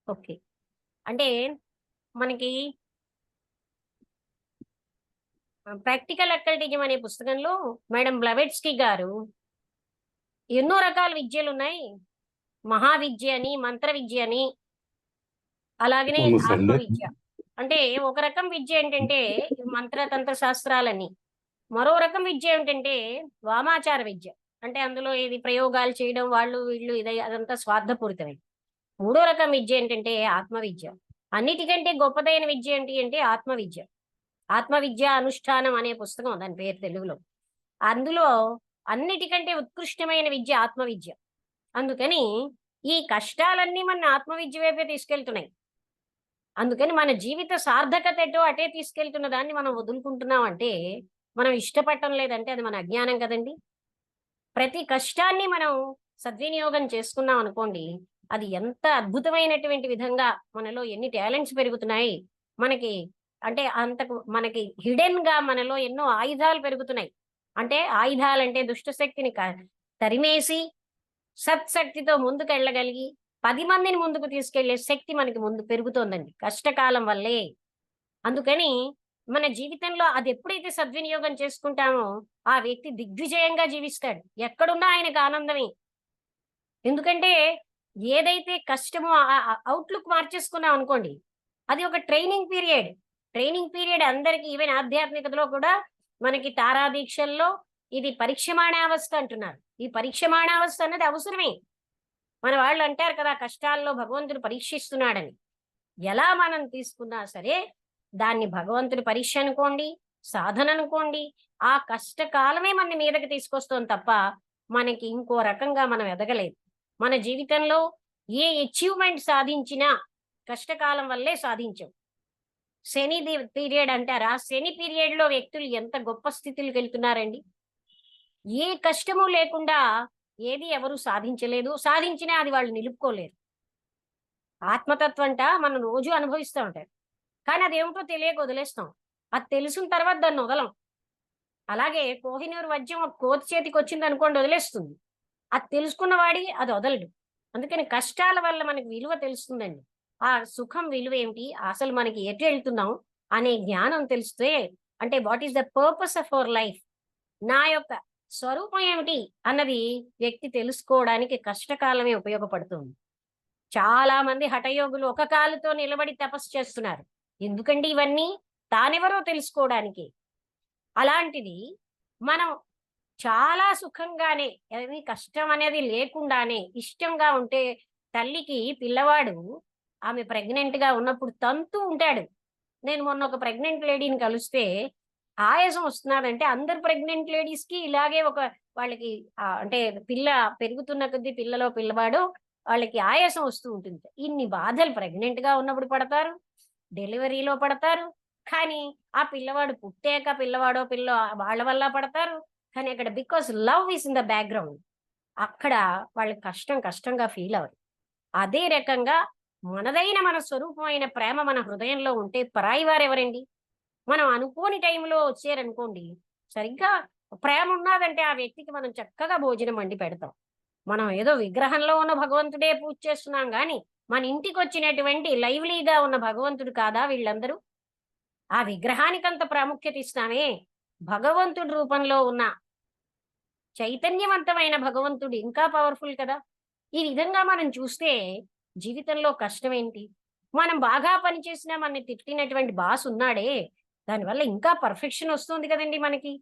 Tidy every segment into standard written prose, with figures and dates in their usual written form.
Okay. అంటే మనకి practical అక్కల్టిజం అనే పుస్తకంలో మేడం బ్లవెట్స్కీ గారు ఎన్నో రకాల విద్యలున్నాయి. మహావిద్య అని, మంత్ర విద్య అని, అలాగనే ఆత్మ అవునండి. విద్య. అంటే ఒక రకం విద్య ఏంటంటే మంత్ర తంత్ర శాస్త్రాలని. మరో రకం విద్య ఏమిటంటే వామాచార విద్య. అంటే అందులో ఇది ప్రయోగాలు చేయడం వాళ్ళు వీళ్ళు అదంతా స్వార్థపూరితమే. మూడో రకం విద్య ఏంటంటే ఆత్మ విద్య. అన్నిటికంటే గొప్పదైన విద్య ఏంటి అంటే ఆత్మ విద్య. ఆత్మ విద్య అనుష్ఠానం అనే పుస్తకం దాని పేరు తెలుగులో. అందులో అన్నిటికంటే ఉత్కృష్టమైన విద్య ఆత్మ విద్య. అందుకని ఈ కష్టాలన్నీ మన ఆత్మ విద్య వైపే తీసుకెళ్తున్నాయి. అందుకని మన జీవిత సార్థకత ఎటో అటే తీసుకెళ్తున్న దాన్ని మనం వదులుకుంటున్నాం అంటే, మనం ఇష్టపడటం లేదంటే అది మన అజ్ఞానం కదండీ! ప్రతి కష్టాన్ని మనం సద్వినియోగం చేసుకున్నాం అనుకోండి, అది ఎంత అద్భుతమైనటువంటి విధంగా మనలో ఎన్ని టాలెంట్స్ పెరుగుతున్నాయి. మనకి అంటే అంతకు మనకి హిడెన్‌గా మనలో ఎన్నో ఆయుధాలు పెరుగుతున్నాయి. అంటే ఆయుధాలంటే దుష్ట శక్తిని తరిమేసి, సత్శక్తితో ముందుకెళ్ళగలిగి 10 మందిని ముందుకు తీసుకెళ్ళే శక్తి మనకి ముందు పెరుగుతోందండి. కష్టకాలం వల్లే. అందుకని మన జీవితంలో అదెప్పుడైతే సద్వినియోగం చేసుకుంటామో, ఆ వ్యక్తి దిగ్విజయంగా జీవిస్తాడు. ఎక్కడున్నా ఆయనకు ఆనందమే. ఎందుకంటే, ఏదైతే కష్టమో అవుట్‌లుక్ మార్చేసుకున్నాం అనుకోండి, అది ఒక ట్రైనింగ్ పీరియడ్. ట్రైనింగ్ పీరియడ్ అందరికి ఈవెన్ ఆధ్యాత్మికతలో కూడా మనకి తారాదీక్షల్లో ఇది పరీక్షమాణావస్థ అంటున్నారు. ఈ పరీక్షమాణావస్థ అన్నది అవసరమే. మన వాళ్ళు అంటారు కదా! కష్టాల్లో భగవంతుడు పరీక్షిస్తున్నాడని. ఎలా మనం తీసుకున్నా సరే, దాన్ని భగవంతుడి పరీక్ష అనుకోండి, సాధన అనుకోండి, ఆ కష్టకాలమే మన మీదకి తీసుకొస్తోంది తప్ప, మనకి ఇంకో రకంగా మనం ఎదగలేదు. మన జీవితంలో ఏ అచీవ్‌మెంట్ సాధించినా కష్టకాలం వల్లే సాధించాం. పీరియడ్ అంటారా? శని పీరియడ్‌లో వ్యక్తులు ఎంత గొప్ప స్థితులకెళ్తున్నారండి. ఏ కష్టము లేకుండా ఏది ఎవరు సాధించలేదు. సాధించినా అది వాళ్ళు నిలుపుకోలేరు. ఆత్మతత్వంట మనం రోజు అనుభవిస్తా ఉంటాం. కానీ అదేమిటో తెలియక వదిలేస్తాం. అది తెలిసిన తర్వాత దాన్ని వదలం. అలాగే కోహినూర్ వజ్యం ఒక కోతి చేతికొచ్చిందనుకోండి వదిలేస్తుంది. అది తెలుసుకున్న వాడికి అది వదలడు. అందుకని కష్టాల వల్ల మనకి విలువ తెలుస్తుందండి. ఆ సుఖం విలువేంటి? అసలు మనకి ఎటెళ్తున్నాం అనే జ్ఞానం తెలిస్తే అంటే what is the purpose of our life? నా యొక్క స్వరూపం ఏమిటి అన్నది వ్యక్తి తెలుసుకోవడానికి కష్టకాలమే ఉపయోగపడుతుంది. చాలా మంది హఠయోగులు ఒక కాలుతో నిలబడి తపస్సు చేస్తున్నారు. ఎందుకండి ఇవన్నీ? తానెవరో తెలుసుకోవడానికి. అలాంటిది మనం చాలా సుఖంగానే ఏమి కష్టం అనేది లేకుండానే ఇష్టంగా ఉంటే తల్లికి పిల్లవాడు ఆమె ప్రెగ్నెంట్‌గా ఉన్నప్పుడు తంతూ ఉంటాడు. నేను మొన్న ఒక ప్రెగ్నెంట్ లేడీని కలిస్తే ఆయాసం వస్తున్నాదంటే అందరు ప్రెగ్నెంట్ లేడీస్‌కి ఇలాగే ఒక వాళ్ళకి అంటే పిల్ల పెరుగుతున్న కొద్దీ పిల్లలో పిల్లవాడు వాళ్ళకి ఆయాసం వస్తూ ఉంటుంది. ఇన్ని బాధలు ప్రెగ్నెంట్‌గా ఉన్నప్పుడు పడతారు. డెలివరీలో పడతారు. కానీ ఆ పిల్లవాడు పుట్టాక పిల్లవాడో పిల్లో వాళ్ళ వల్ల పడతారు. కానీ అక్కడ because love is in the background. అక్కడ వాళ్ళు కష్టంగా ఫీల్ అవ్వరు. అదే రకంగా మనదైన మన స్వరూపమైన ప్రేమ మన హృదయంలో ఉంటే పరాయి వారెవరండి? మనం అనుకోని టైంలో వచ్చారనుకోండి, సరిగ్గా ప్రేమ ఉన్నాదంటే ఆ వ్యక్తికి మనం చక్కగా భోజనం వండి పెడతాం. మనం ఏదో విగ్రహంలో ఉన్న భగవంతుడే పూజ చేస్తున్నాం గానీ, మన ఇంటికొచ్చినటువంటి లైవ్లీగా ఉన్న భగవంతుడు కాదా వీళ్ళందరూ? ఆ విగ్రహానికంత ప్రాముఖ్యత ఇస్తామే, భగవంతుడి రూపంలో ఉన్న చైతన్యవంతమైన భగవంతుడు ఇంకా పవర్‌ఫుల్ కదా! ఈ విధంగా మనం చూస్తే జీవితంలో కష్టమేంటి? మనం బాగా పనిచేసినా మనని తిట్టినటువంటి బాస్ ఉన్నాడే, దానివల్ల ఇంకా పర్ఫెక్షన్ వస్తుంది కదండీ మనకి.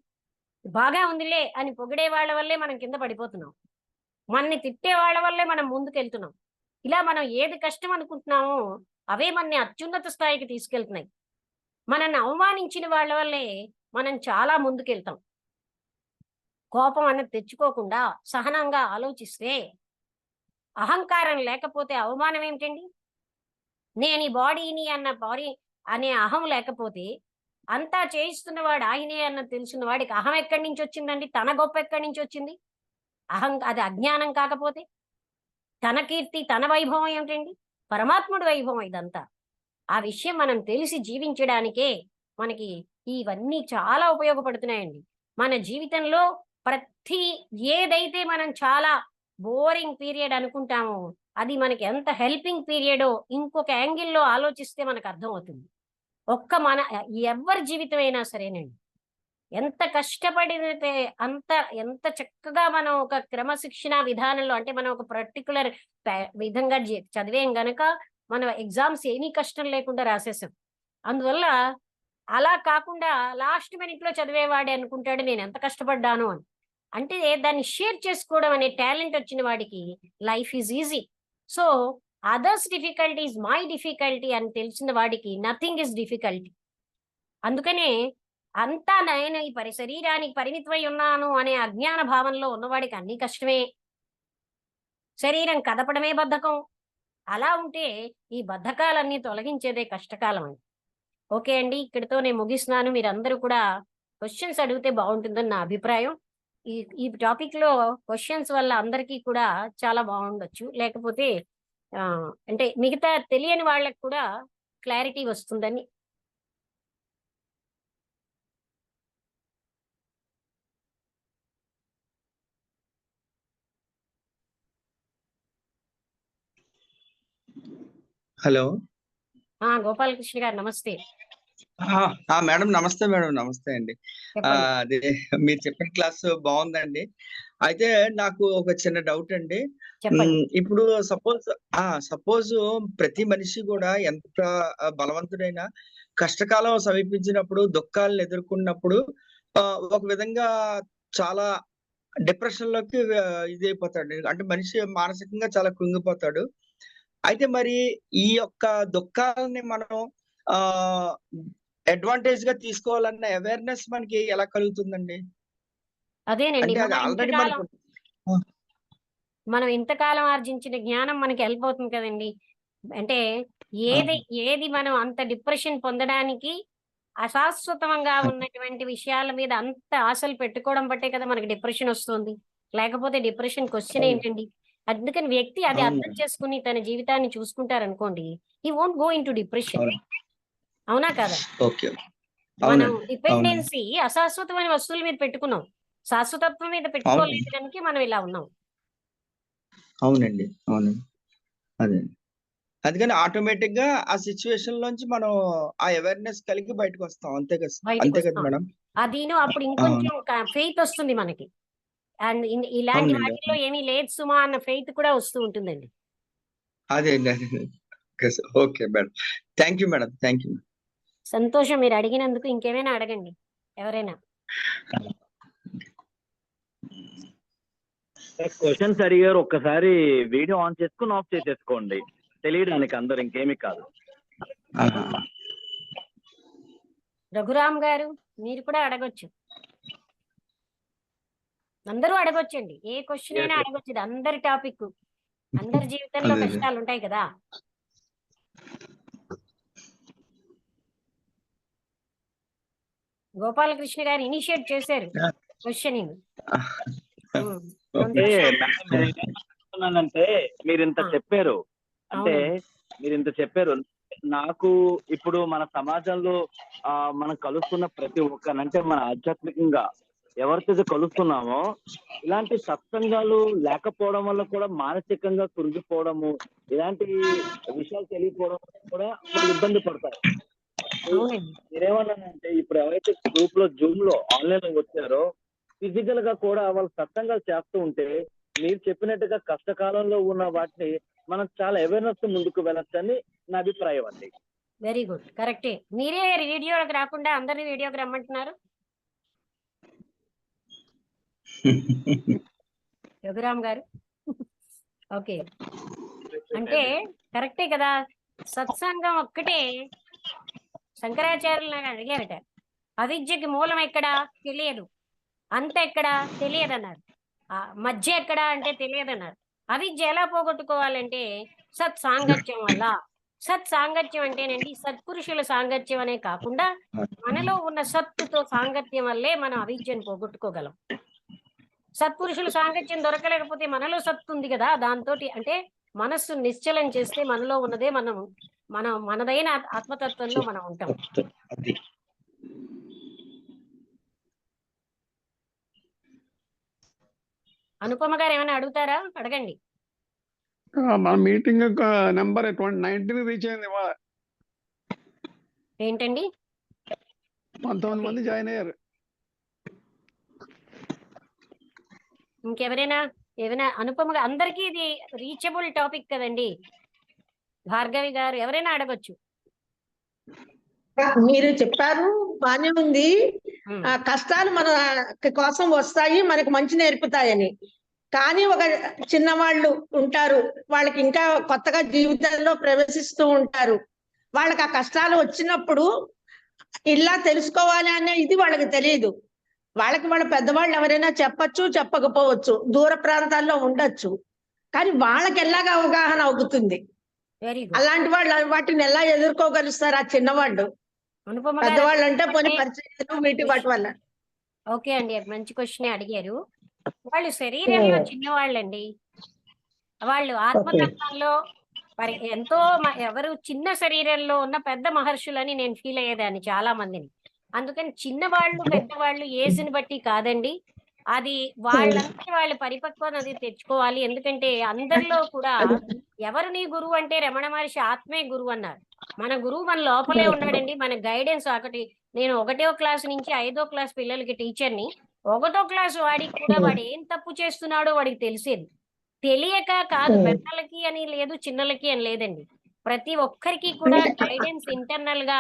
బాగా ఉందిలే అని పొగిడే వాళ్ళ వల్లే మనం కింద పడిపోతున్నాం. మనని తిట్టే వాళ్ళ వల్లే మనం ముందుకెళ్తున్నాం. ఇలా మనం ఏది కష్టం అనుకుంటున్నామో, అవే మనని అత్యున్నత స్థాయికి తీసుకెళ్తున్నాయి. మనల్ని అవమానించిన వాళ్ళ వల్లే మనం చాలా ముందుకెళ్తాం. కోపం అన్నది తెచ్చుకోకుండా సహనంగా ఆలోచిస్తే, అహంకారం లేకపోతే అవమానం ఏమిటండి? నేను ఈ బాడీని అన్న బాడీ అనే అహం లేకపోతే, అంతా చేయిస్తున్నవాడు ఆయనే అన్నది తెలిసిన వాడికి అహం ఎక్కడి నుంచొచ్చిందండి? తన గొప్ప ఎక్కడి నుంచొచ్చింది? అది అజ్ఞానం కాకపోతే? తన కీర్తి, తన వైభవం ఏమిటండి? పరమాత్ముడి వైభవం ఇదంతా. ఆ విషయం మనం తెలిసి జీవించడానికే మనకి ఇవన్నీ చాలా ఉపయోగపడుతున్నాయండి. మన జీవితంలో ప్రతి ఏదైతే మనం చాలా బోరింగ్ పీరియడ్ అనుకుంటామో, అది మనకి ఎంత హెల్పింగ్ పీరియడో ఇంకొక యాంగిల్లో ఆలోచిస్తే మనకు అర్థమవుతుంది. మన ఎవరి జీవితం అయినా సరేనండి. ఎంత కష్టపడితే అంత ఎంత చక్కగా మనం ఒక క్రమశిక్షణ విధానంలో అంటే మనం ఒక పర్టిక్యులర్ విధంగా చదివాం గనక మనం ఎగ్జామ్స్ ఏమీ కష్టం లేకుండా రాసేసాం. అందువల్ల అలా కాకుండా లాస్ట్ మినిట్‌లో చదివేవాడే అనుకుంటాడు నేనెంత కష్టపడ్డాను అని. అంటే దాన్ని షేర్ చేసుకోవడం అనే టాలెంట్ వచ్చిన వాడికి life is easy. So, others difficulty is my difficulty అని తెలిసిన వాడికి నథింగ్ ఈజ్ డిఫికల్టీ. అందుకనే అంతా నేను ఈ శరీరానికి పరిమితమై ఉన్నాను అనే అజ్ఞాన భావనలో ఉన్నవాడికి అన్నీ కష్టమే. శరీరం కదపడమే బద్ధకం. అలా ఉంటే ఈ బద్ధకాలన్నీ తొలగించేదే కష్టకాలం అండి. ఓకే అండి. ఇక్కడితో నేను ముగిస్తున్నాను. మీరందరూ కూడా క్వెషన్స్ అడిగితే బావుంటుందని నా అభిప్రాయం. ఈ ఈ టాపిక్‌లో క్వెషన్స్ వల్ల అందరికీ కూడా చాలా బావుండొచ్చు. లేకపోతే అంటే మిగతా తెలియని వాళ్ళకి కూడా క్లారిటీ వస్తుందని హలో. గోపాలకృష్ణ గారు నమస్తే. మేడం నమస్తే మేడం. నమస్తే అండి. చెప్పండి. అదే మీరు చెప్పిన క్లాస్ బావుందండి. అయితే నాకు ఒక చిన్న డౌట్ అండి. చెప్పండి. ఇప్పుడు సపోజ్ ప్రతి మనిషి గూడా ఎంత బలవంతుడైనా కష్టకాలం సమీపించినప్పుడు, దుఃఖాలను ఎదుర్కొన్నప్పుడు ఒక విధంగా చాలా డిప్రెషన్‌లోకి ఇదైపోతాడు. అంటే మనిషి మానసికంగా చాలా కృంగిపోతాడు. అయితే మరి ఈ యొక్క దుఃఖాలని మనం ఆహ్, అడ్వాంటేజ్‌గా తీసుకోవాలన్న అవేర్‌నెస్ మనకి ఎలా కలుగుతుందండి? అదేనండి. అంటే అది ఆల్రెడీ మనకు ఆ! మనం ఇంతకాలం ఆర్జించిన జ్ఞానం మనకి హెల్ప్ అవుతుంది కదండీ! అంటే ఆ! ఏది ఏది మనం అంత డిప్రెషన్ పొందడానికి అశాశ్వతంగా ఆ! ఉన్నటువంటి విషయాల మీద అంత ఆశలు పెట్టుకోవడం బట్టే కదా మనకి డిప్రెషన్ వస్తుంది. లేకపోతే డిప్రెషన్ క్వెషన్ అవును. ఏంటండి? అందుకని వ్యక్తి అది అవును అర్థం మేడం. చేసుకొని తన జీవితాన్ని చూసుకుంటారనుకోండి, హి వోంట్ గో ఇంటూ డిప్రెషన్. అవును. అవునా కాదా? ఓకే. మనం అవునండి. అవునండి. డిపెండెన్సీ అశాశ్వతమైన వస్తువుల మీద పెట్టుకున్నాం. శాశ్వతత్వం మీద అవునండి. పెట్టుకోలేదు గనుకే మనం ఇలా ఉన్నాం. అవునండి. అవునండి. అదే. అందుకని ఆటోమేటిక్‌గా ఆ సిట్యుయేషన్‌లోంచి మనం ఆ అవేర్‌నెస్ కలిగి బయటకొస్తాం. అంతే కదా బయటికొస్తాం. మేడం? అదీను అప్పుడు అవును. ఇంకొంచెం ఫెయిత్ వస్తుంది మనకి. అండ్ ఇలాంటి అవునండి. వాటిల్లో అవును. ఏమీ లేదు సుమా అన్న ఫెయిత్ కూడా వస్తూ ఉంటుందండి. అదే అండి. అదే. Okay madam. Thank you madam. Thank you. సంతోషం మీరు అడిగినందుకు. ఇంకేమైనా అడగండి ఎవరైనా. క్వెషన్స్ అడిగారు. ఒక్కసారి వీడియో ఆన్ చేసుకొని ఆఫ్ చేసేసుకోండి. తెలియడానికి అందరు ఇంకేమీ కాదు. ఆహా! రఘురామ్ గారు మీరు కూడా అడగొచ్చు. అందరూ అడగొచ్చండి. ఏ క్వెషన్ అయినా యెస్. యెస్. అడగొచ్చు. ఇది అందరి టాపిక్కు. అందరి జీవితంలో అదే. అదే. కష్టాలుంటాయి కదా! గోపాలకృష్ణ గారు ఇనిషియేట్ చేశారు ఆ! క్వెషనింగ్. హ్మ్. అంటే సంతోషం. మేడం నేనేమనుకుంటున్నానంటే మీరింత ఆ! చెప్పారు. అంటే అవునండి. మీరింత చెప్పారు. నాకు ఇప్పుడు మన సమాజంలో మనం కలుస్తున్న ప్రతి ఒక్కరిని మన ఆధ్యాత్మికంగా ఎవరితో కలుస్తున్నామో ఇలాంటి సత్సంగాలు లేకపోవడం వల్ల కూడా మానసికంగా కృంగిపోవడము, ఇలాంటి విషయాలు తెలియకపోవడం కూడా వాళ్ళు ఇబ్బంది పడతారు. అవునండి. నేనేమన్నానంటే ఇప్పుడు ఎవరైతే జూమ్ లో ఆన్లైన్ లో వచ్చారో ఫిజికల్ గా కూడా వాళ్ళు సత్సంగాలు చేస్తూ ఉంటే మీరు చెప్పినట్టుగా కష్టకాలంలో ఉన్న వాటిని మనం చాలా అవేర్నెస్ తో ముందుకు వెళ్ళొచ్చని నా అభిప్రాయం అండి. Very good. కరెక్టే. మీరే వీడియోకి రాకుండా అందరిని వీడియోకి రమ్మంటున్నారు. రఘురామ్ గారు. ఓకే. అంటే కరెక్టే కదా! సత్సంగం ఒక్కటే శంకరాచార్యులు అడిగారట. అవిద్యకి మూలం ఎక్కడ? తెలియదు. అంత ఎక్కడ? తెలియదన్నారు. మధ్య ఎక్కడ అంటే తెలియదన్నారు. అవిద్య ఎలా పోగొట్టుకోవాలంటే సత్సాంగత్యం వల్ల. సత్సాంగత్యం అంటేనండి సత్పురుషుల సాంగత్యం అనే కాకుండా మనలో ఉన్న సత్తుతో సాంగత్యం వల్లే మనం అవిద్యను పోగొట్టుకోగలం. సత్పురుషుల సాంగత్యం దొరకలేకపోతే మనలో సత్తు ఉంది కదా! దాంతోటి అంటే మనస్సు నిశ్చలం చేస్తే మనలో ఉన్నదే మనం మనదైన ఆత్మతత్వంలో మనం ఉంటాం. అది. అనుపమ గారు ఏమైనా అడుగుతారా? అడగండి. మన మీటింగ్ నెంబర్ 19 రీచ్ అయింది ఇవాళ. ఏంటండి? 19 మంది జాయిన్ అయ్యారు. ఇంకెవరైనా ఏమైనా అనుపమ అందరికీ ఇది రీచబుల్ టాపిక్ కదండి. భార్గవి గారు ఎవరైనా అడగొచ్చు. మీరు చెప్పారు బానే ఉంది. ఉమ్, కష్టాలు మన కోసం వస్తాయి, మనకు మంచి నేర్పుతాయని. కానీ ఒక చిన్నవాళ్ళు ఉంటారు, వాళ్ళకి ఇంకా కొత్తగా జీవితంలో ప్రవేశిస్తూ ఉంటారు. వాళ్ళకి ఆ కష్టాలు వచ్చినప్పుడు ఇలా తెలుసుకోవాలి అనే ఇది వాళ్ళకి తెలియదు. వాళ్ళకి వాళ్ళ పెద్దవాళ్ళు ఎవరైనా చెప్పచ్చు, చెప్పకపోవచ్చు, దూర ప్రాంతాల్లో ఉండొచ్చు. కానీ వాళ్ళకి ఎలాగ అవగాహన అవుతుంది? Very good. అలాంటి వాళ్ళు వాటిని ఎలా ఎదుర్కోగలుస్తారు ఆ చిన్నవాళ్ళు? అనుపమ గారు పెద్దవాళ్ళు అంటే పోనీ అంటే పరిచయాలు వీటి వాటి వల్ల. ఓకే అండి, అది మంచి క్వశ్చన్ అడిగారు. వాళ్ళు శరీరంలో చిన్నవాళ్ళండి. వాళ్ళు ఆత్మతత్వంలో మరి ఎంతో ఎవరు చిన్న శరీరంలో ఉన్న పెద్ద మహర్షులని నేను ఫీల్ అయ్యేదాన్ని చాలా మందిని. అందుకని చిన్నవాళ్ళు పెద్దవాళ్ళు ఏజ్ని బట్టి కాదండి, అది వాళ్ళంతా వాళ్ళ పరిపక్వత అది తెచ్చుకోవాలి. ఎందుకంటే అందరిలో కూడా ఎవరు నీ గురువు అంటే రమణ మహర్షి ఆత్మే గురువు అన్నారు. మన గురువు మన లోపలే ఉన్నాడండి. మన గైడెన్స్ ఒకటి. నేను 1వ క్లాస్ నుంచి 5వ క్లాస్ పిల్లలకి టీచర్ని. 1వ క్లాస్ వాడికి కూడా వాడు ఏం తప్పు చేస్తున్నాడో వాడికి తెలిసేది. తెలియక కాదు, పెద్దలకి అని లేదు, చిన్నలకి అని లేదండి. ప్రతి ఒక్కరికి కూడా గైడెన్స్ ఇంటర్నల్ గా.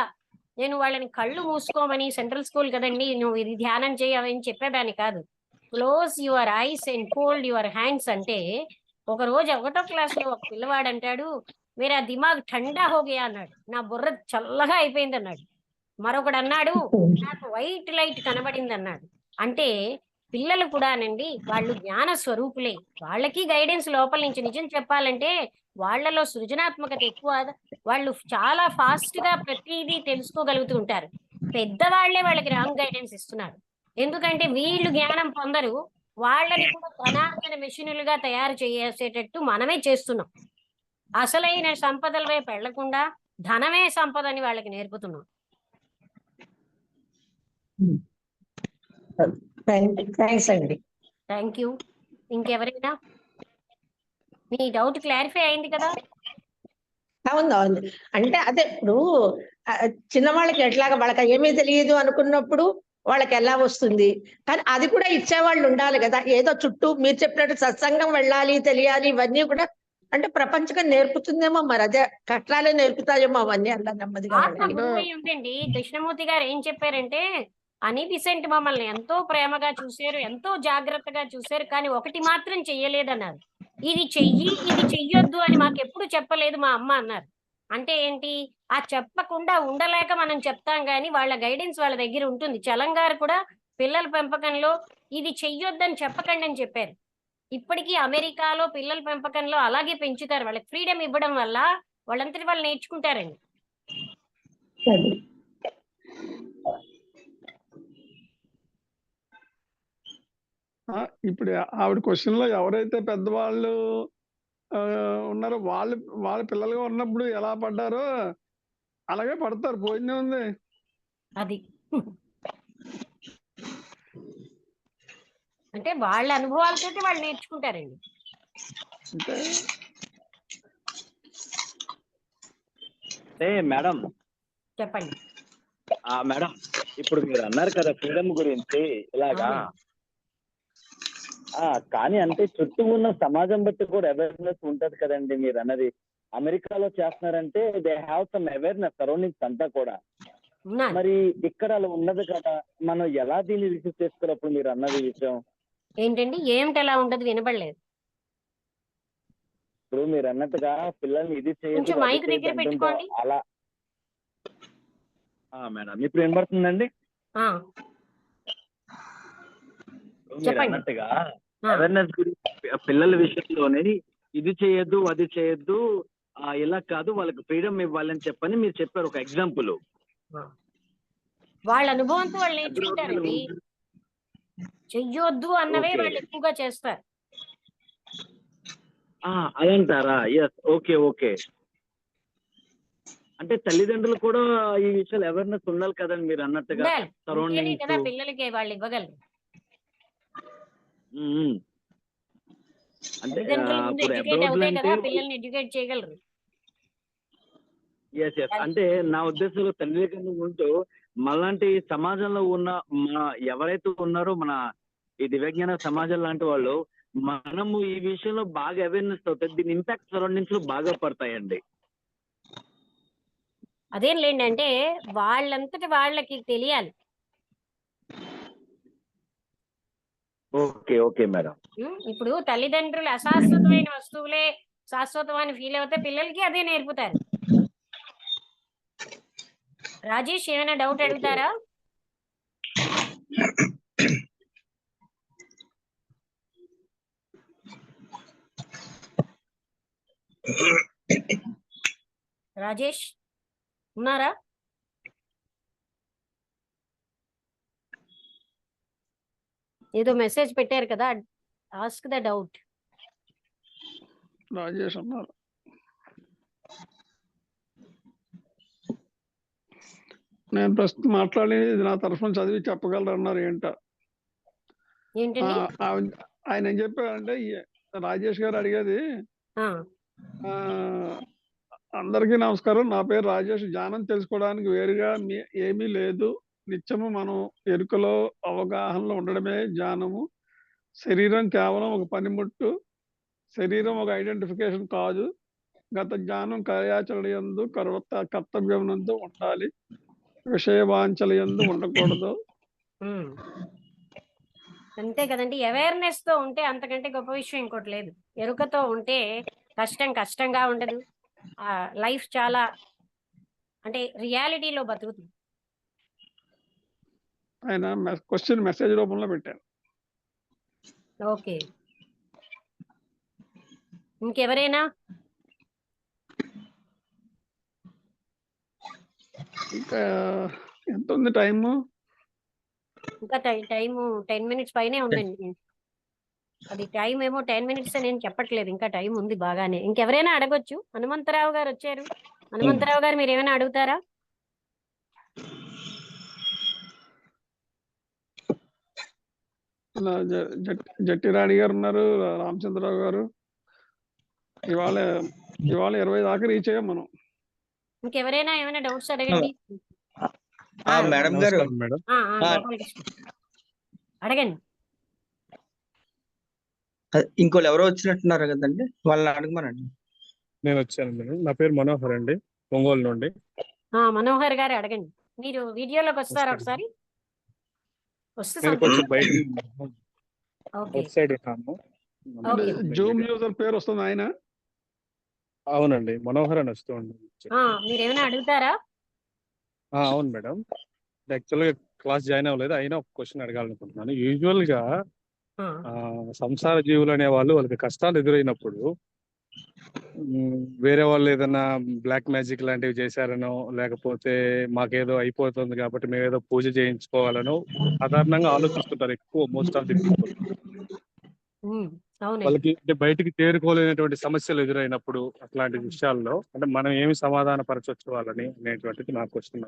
నేను వాళ్ళని కళ్ళు మూసుకోమని, సెంట్రల్ స్కూల్ కదండి, నువ్వు ఇది ధ్యానం చేయవని చెప్పేదాన్ని కాదు. Close your eyes and fold your hands అంటే, ఒక రోజు 1వ క్లాస్ లో ఒక పిల్లవాడు అంటాడు, మేరా దిమాగ్ ఠండా హో గయా అన్నాడు. నా బుర్ర చల్లగా అయిపోయింది అన్నాడు. మరొకడు అన్నాడు, నాకు వైట్ లైట్ కనబడింది అన్నాడు. అంటే పిల్లలు కూడానండి, వాళ్ళు జ్ఞాన స్వరూపులే. వాళ్ళకి గైడెన్స్ లోపల నుంచి. నిజం చెప్పాలంటే వాళ్ళలో సృజనాత్మకత ఎక్కువ. వాళ్ళు చాలా ఫాస్ట్ గా ప్రతిదీ తెలుసుకోగలుగుతూ ఉంటారు. పెద్దవాళ్లే వాళ్ళకి రాంగ్ గైడెన్స్ ఇస్తున్నారు. ఎందుకంటే వీళ్ళు జ్ఞానం పొందరు, వాళ్ళని కూడా అనాథమైన మెషినులుగా తయారు చేసేటట్టు మనమే చేస్తున్నాం. అసలైన సంపదల వైపు వెళ్లకుండా ధనమే సంపదని వాళ్ళకి నేర్పుతున్నాం. థ్యాంక్స్ అండి. Thank you. ఇంకెవరైనా? మీ డౌట్ క్లారిఫై అయింది కదా? అవును. అంటే అదే ఇప్పుడు చిన్నవాళ్ళకి ఎట్లాగా వాళ్ళకి ఏమీ తెలియదు అనుకున్నప్పుడు వాళ్ళకి ఎలా వస్తుంది? కానీ అది కూడా ఇచ్చేవాళ్ళు ఉండాలి కదా. ఏదో చుట్టూ మీరు చెప్పినట్టు సత్సంగం వెళ్ళాలి, తెలియాలి, ఇవన్నీ కూడా అంటే ప్రపంచకం నేర్పుతుందేమో. మరి అదే కష్టాలే నేర్పుతాయేమో అవన్నీ అలా నెమ్మదిగా ఆత్మ వాళ్ళకి. గురువు అయి ఉందండి. కృష్ణమూర్తి గారు ఏం చెప్పారంటే, అనిబిసెంట్ మమ్మల్ని ఎంతో ప్రేమగా చూశారు, ఎంతో జాగ్రత్తగా చూశారు, కానీ ఒకటి మాత్రం చెయ్యలేదన్నారు. ఇది చెయ్యి, ఇది చెయ్యొద్దు అని మాకెప్పుడు చెప్పలేదు మా అమ్మ అన్నారు. అంటే ఏంటి? ఆ చెప్పకుండా ఉండలేక మనం చెప్తాం గాని వాళ్ళ గైడెన్స్ వాళ్ళ దగ్గర ఉంటుంది. చలం గారు కూడా పిల్లల పెంపకంలో ఇది చెయ్యొద్దని చెప్పకండి అని చెప్పారు. ఇప్పటికీ అమెరికాలో పిల్లల పెంపకంలో అలాగే పెంచుతారు. వాళ్ళకి ఫ్రీడమ్ ఇవ్వడం వల్ల వాళ్ళంతటి వాళ్ళు నేర్చుకుంటారండి. ఇప్పుడు ఆవిడ క్వశ్చన్ లో ఎవరైతే పెద్దవాళ్ళు ఉన్నారో వాళ్ళు వాళ్ళ పిల్లలుగా ఉన్నప్పుడు ఎలా పడ్డారో అలాగే పడతారు. పోయిందే ఉంది అది. అంటే వాళ్ళ అనుభవాలతోటి వాళ్ళు నేర్చుకుంటారండి. అంటే మేడం చెప్పండి. మేడం, ఇప్పుడు మీరు అన్నారు కదా ఫ్రీడమ్ గురించి ఇలాగా. కానీ అంటే చుట్టూ ఉన్న సమాజం బట్టి కూడా అవేర్నెస్ ఉంటది కదండి. మీరు అన్నది అమెరికాలో చేస్తున్నారంటే they have some awareness surroundings అంతా కూడా. మరి ఇక్కడ అలా ఉన్నది కదా, మనం ఎలా దీన్ని రిసీవ్ చేసుకోవాలి? మీరు అన్నది విషయం ఏంటండి? ఏమిటి ఎలా ఉండదు? వినపడలేదు. ఇప్పుడు మీరు అన్నట్టుగా పిల్లల్ని ఇది కొంచెం మైక్ దగ్గర పెట్టుకోండి. అలా మేడం ఇప్పుడు వినబడుతుందండి? మీరు అన్నట్టుగా అవేర్నెస్ గురించి పిల్లల విషయంలోనే ఇది చేయొద్దు, అది చేయొద్దు, ఇలా కాదు, వాళ్ళకి ఫ్రీడమ్ ఇవ్వాలని చెప్పని మీరు చెప్పారు ఒక ఎగ్జాంపుల్. వాళ్ళ అనుభవంతో వాళ్ళు నేర్చుకుంటారండి. చెయ్యొద్దు అన్నవే వాళ్ళు ఎక్కువగా చేస్తారు. అదంటారా? Yes, okay okay. అంటే తల్లిదండ్రులు కూడా ఈ విషయాలు అవేర్నెస్ ఉండాలి కదండి మీరు అన్నట్టుగా. సరౌండింగ్స్ కదా పిల్లలకి వాళ్ళు ఇవ్వగలరు. అంటే తల్లిదండ్రుల ముందు ఇప్పుడు ఎడ్యుకేట్ అబ్రాడ్ అవుతే అంటే కదా పిల్లల్ని ఎడ్యుకేట్ చేయగలరు. ఎస్ ఎస్ అంటే నా ఉద్దేశంలో తల్లిదండ్రులు ఉంటూ మనలాంటి సమాజంలో ఉన్న మన ఎవరైతే ఉన్నారో మన ఈ దివ్యజ్ఞాన సమాజం లాంటి వాళ్ళు మనము ఈ విషయంలో బాగా అవేర్నెస్ అవుతాయి. దీని ఇంపాక్ట్ సరౌండింగ్స్ లో బాగా పడతాయండి. అదేం లేండి, అంటే వాళ్ళంతటి వాళ్ళకి తెలియాలి. Okay okay madam. ఇప్పుడు తల్లిదండ్రులు అశాశ్వతమైన వస్తువులే శాశ్వతం అని ఫీల్ అవుతే పిల్లలకి అదే నేర్పుతారు. రాజేష్ ఏమైనా డౌట్ అడుగుతారా? రాజేష్ ఉన్నారా? ఏదో మెసేజ్ పెట్టారు కదా, ఆస్క్ ద డౌట్. రాజేష్ అన్నారు. నేను ప్రస్తుతం మాట్లాడేది ఇది నా తరఫున చదివి చెప్పగలరు అన్నారు. ఏంట ఏంటండి? ఆయన ఏం చెప్పారంటే రాజేష్ గారు అడిగేది, అందరికీ నమస్కారం, నా పేరు రాజేష్. ధ్యానం తెలుసుకోవడానికి వేరుగా ఏమీ లేదు. నిత్యము మనం ఎరుకలో అవగాహనలో ఉండడమే ధ్యానము. శరీరం కేవలం ఒక పనిముట్టు, శరీరం ఒక ఐడెంటిఫికేషన్ కాదు. గత జ్ఞానం కార్యాచరణ యందు కర్తవ్యం నందు ఉండాలి, విషయ వాంఛల యందు ఉండకూడదు. అంతే కదండి. అవేర్నెస్ తో ఉంటే అంతకంటే గొప్ప విషయం ఇంకోటి లేదు. ఎరుకతో ఉంటే కష్టంగా ఉండదు. లైఫ్ చాలా అంటే రియాలిటీలో బతుకుతుంది. ఆయన క్వశ్చన్ మెసేజ్ రూపంలో పెట్టారు. ఓకే, ఇంకెవరైనా? ఇంకా ఎంత ఉంది టైము? ఇంకా టైము 10 మినిట్స్ పైనే ఉందండి. అది టైం ఏమో 10 మినిట్స్ నేను చెప్పట్లేదు, ఇంకా టైం ఉంది బాగానే. ఇంకెవరైనా అడగొచ్చు. హనుమంతరావు గారు వచ్చారు. హనుమంతరావు గారు మీరు ఏమైనా అడుగుతారా? జట్టిరాణి గారు ఉన్నారు, రామచంద్రరావు గారు. ఇవాళ 20 దాకా రీచ్ అయ్యాం మనం. ఇంకెవరైనా ఏమైనా డౌట్స్ అడగండి. మేడం గారు, అడగండి. ఇంకోళ్ళు ఎవరో వచ్చినట్టున్నారు కదండి, వాళ్ళని అడగమనండి. నేను వచ్చాను మేడం. నా పేరు మనోహర్ అండి, ఒంగోలు నుండి. మనోహర్ గారు అడగండి. మీరు వీడియోలోకి వస్తారా ఒకసారి? నేను కొంచెం బయట అవుట్ సైడ్ ఉన్నాను. జూమ్ యూజర్ పేరు వస్తుంది ఆయన. అవునండి, మనోహర్ అని వస్తుంది. మీరేమైనా అడుగుతారా? అవును మేడం, యాక్చువల్గా క్లాస్ జాయిన్ అవ్వలేదు, అయినా ఒక క్వశ్చన్ అడగాలనుకుంటున్నాను. యూజువల్ గా సంసార జీవులు అనే వాళ్ళకి కష్టాలు ఎదురైనప్పుడు వేరే వాళ్ళు ఏదైనా బ్లాక్ మ్యాజిక్ లాంటివి చేశారనో, లేకపోతే మాకేదో అయిపోతుంది కాబట్టి మేము ఏదో పూజ చేయించుకోవాలనో సాధారణంగా ఆలోచిస్తుంటారు ఎక్కువ మోస్ట్ ఆఫ్ ది పీపుల్. వాళ్ళకి అంటే బయటికి చేరుకోలేనటువంటి సమస్యలు ఎదురైనప్పుడు అట్లాంటి విషయాల్లో అంటే మనం ఏమి సమాధాన పరచొచ్చు వాళ్ళని అనేటువంటిది నా క్వశ్చన్.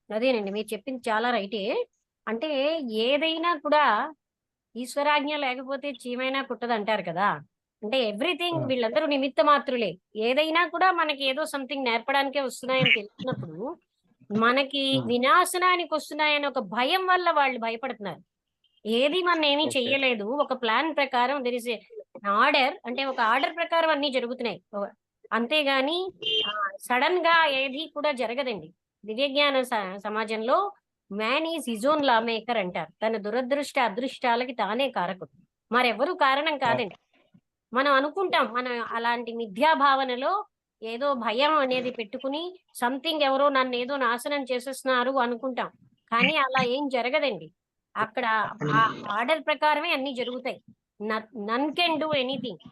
అదేనండి, మీరు చెప్పింది చాలా రైటే. అంటే ఏదైనా కూడా ఈశ్వరాజ్ఞ లేకపోతే చీమైనా కుట్టదు అంటారు కదా. అంటే ఎవ్రీథింగ్ వీళ్ళందరూ నిమిత్త మాత్రులే. ఏదైనా కూడా మనకి ఏదో సంథింగ్ నేర్పడానికే వస్తున్నాయని తెలిసినప్పుడు మనకి వినాశనానికి వస్తున్నాయని ఒక భయం వల్ల వాళ్ళు భయపడుతున్నారు. ఏది మన ఏమీ చెయ్యలేదు, ఒక ప్లాన్ ప్రకారం దెర్ ఇస్ ఆర్డర్, అంటే ఒక ఆర్డర్ ప్రకారం అన్ని జరుగుతున్నాయి. అంతేగాని సడన్ గా ఏది కూడా జరగదండి. దివ్యజ్ఞాన సమాజంలో man is his own law maker అంటారు. తన దురదృష్ట అదృష్టాలకి తానే కారకుడు, మరెవరు కారణం కాదండి. మనం అనుకుంటాం, మనం అలాంటి మిథ్యా భావనలో ఏదో భయం అనేది పెట్టుకుని సంథింగ్ ఎవరో నన్ను ఏదో నాశనం చేసేస్తున్నారు అనుకుంటాం. కానీ అలా ఏం జరగదండి. అక్కడ ఆ ఆర్డర్ ప్రకారమే అన్ని జరుగుతాయి. None can do anything.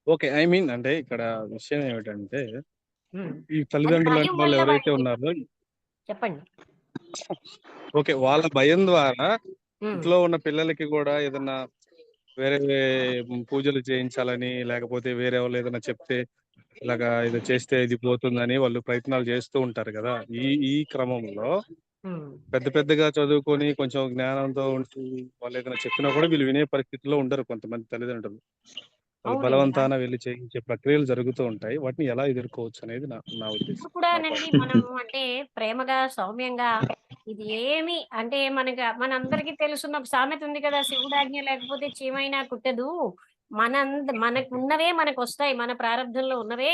Okay, I mean అంటే ఇక్కడ విషయం ఏమిటంటే ఈ తల్లిదండ్రులు అంటే వాళ్ళు ఎవరైతే ఉన్నారో చెప్పండి. ఓకే, వాళ్ళ భయం ద్వారా ఇంట్లో ఉన్న పిల్లలకి కూడా ఏదన్నా వేరే పూజలు చేయించాలని, లేకపోతే వేరే వాళ్ళు ఏదైనా చెప్తే ఇలాగా ఇది చేస్తే ఇది పోతుందని వాళ్ళు ప్రయత్నాలు చేస్తూ ఉంటారు కదా. ఈ క్రమంలో పెద్ద పెద్దగా చదువుకొని కొంచెం జ్ఞానంతో ఉంటూ వాళ్ళు ఏదైనా చెప్పినా కూడా వీళ్ళు వినే పరిస్థితిలో ఉండరు కొంతమంది తల్లిదండ్రులు. వాళ్ళు అవునండి. బలవంతాన వెళ్ళి చేయించే ప్రక్రియలు జరుగుతూ ఉంటాయి. వాటిని ఎలా ఎదుర్కోవచ్చు అనేది నా ఉద్దేశం. ఇప్పుడు కూడానండి మనం అంటే ప్రేమగా సౌమ్యంగా ఇది ఏమి అంటే మనందరికీ తెలుసున్న ఒక సామెత ఉంది కదా, శివుడాజ్ఞ లేకపోతే చీమైనా కుట్టదు. మనకు ఉన్నవే మనకు వస్తాయి, మన ప్రారంధంలో ఉన్నవే.